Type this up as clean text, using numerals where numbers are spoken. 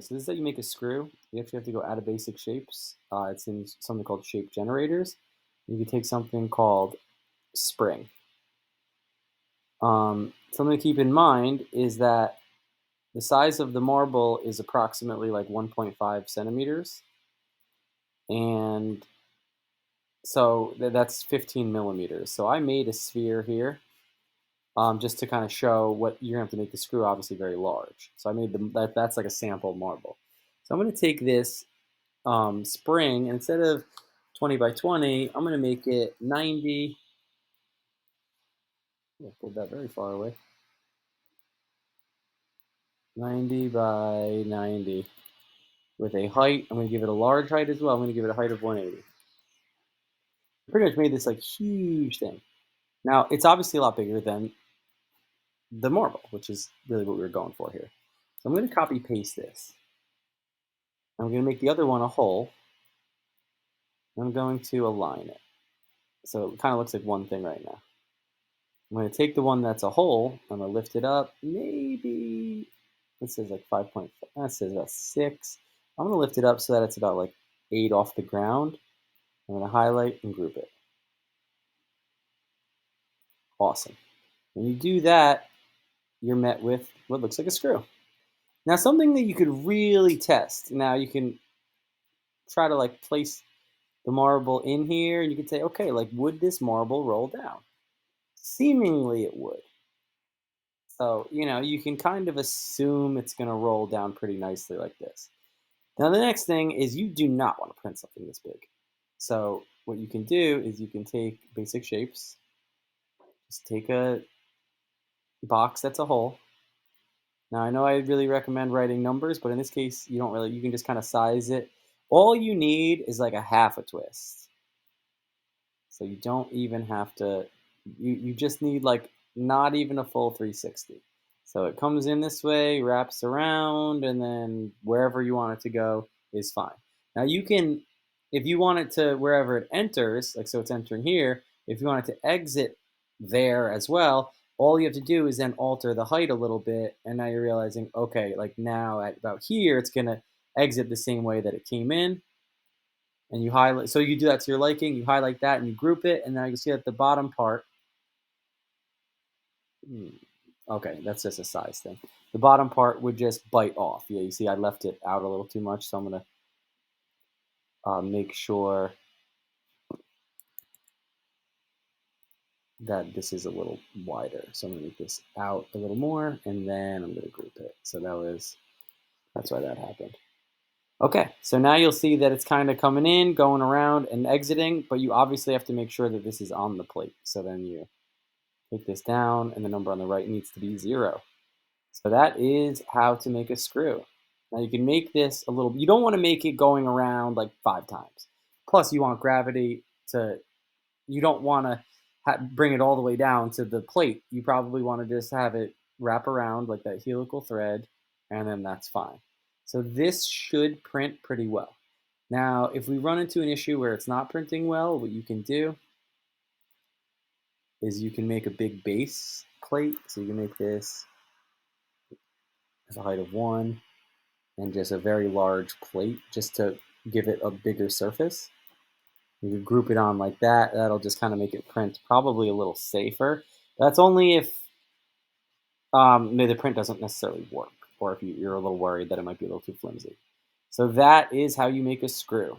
So this is how you make a screw. You actually have to go out of basic shapes. It's in something called shape generators. You can take something called spring. Something to keep in mind is that the size of the marble is approximately like 1.5 centimeters. And so that's 15 millimeters. So I made a sphere here just to kind of show what you're going to have to make the screw obviously very large. So I made that's like a sample marble. So I'm going to take this spring, and instead of 20 by 20, I'm going to make it 90. I pulled that very far away. 90 by 90 with a height. I'm going to give it a large height as well. I'm going to give it a height of 180. I pretty much made this like huge thing. Now it's obviously a lot bigger than the marble, which is really what we were going for here. So I'm going to copy paste this. I'm going to make the other one a hole. I'm going to align it. So it kind of looks like one thing right now. I'm going to take the one that's a hole. I'm going to lift it up. Maybe this says like 5.5. That says about 6. I'm going to lift it up so that it's about like 8 off the ground. I'm going to highlight and group it. Awesome. When you do that, you're met with what looks like a screw. Now, something that you could really test. Now, you can try to like place the marble in here, and you can say, okay, like would this marble roll down? Seemingly, it would. So, you can kind of assume it's going to roll down pretty nicely like this. Now, the next thing is you do not want to print something this big. So, what you can do is you can take basic shapes, just take a box that's a hole. Now, I know I really recommend writing numbers, but in this case, you don't really, you can just kind of size it. All you need is like a half a twist. So, you don't even have to, you just need like not even a full 360. So it comes in this way, wraps around, and then wherever you want it to go is fine. Now you can, if you want it to wherever it enters, like so it's entering here, if you want it to exit there as well, all you have to do is then alter the height a little bit, and now you're realizing, okay, like now at about here, it's gonna exit the same way that it came in, and you highlight, so you do that to your liking, you highlight that and you group it, and now you can see at the bottom part, hmm, okay, that's just a size thing. The bottom part would just bite off. Yeah, you see I left it out a little too much, so I'm going to make sure that this is a little wider. So I'm going to make this out a little more, and then I'm going to group it. So that's why that happened. Okay, so now you'll see that it's kind of coming in, going around, and exiting, but you obviously have to make sure that this is on the plate. So then you take this down, and the number on the right needs to be 0. So that is how to make a screw. Now you can make this a little, you don't want to make it going around like 5 times. Plus you want gravity to, you don't want to bring it all the way down to the plate. You probably want to just have it wrap around like that helical thread, and then that's fine. So this should print pretty well. Now, if we run into an issue where it's not printing well, what you can do is you can make a big base plate. So you can make this as a height of 1, and just a very large plate just to give it a bigger surface. You can group it on like that. That'll just kind of make it print probably a little safer. That's only if the print doesn't necessarily work, or if you're a little worried that it might be a little too flimsy. So that is how you make a screw.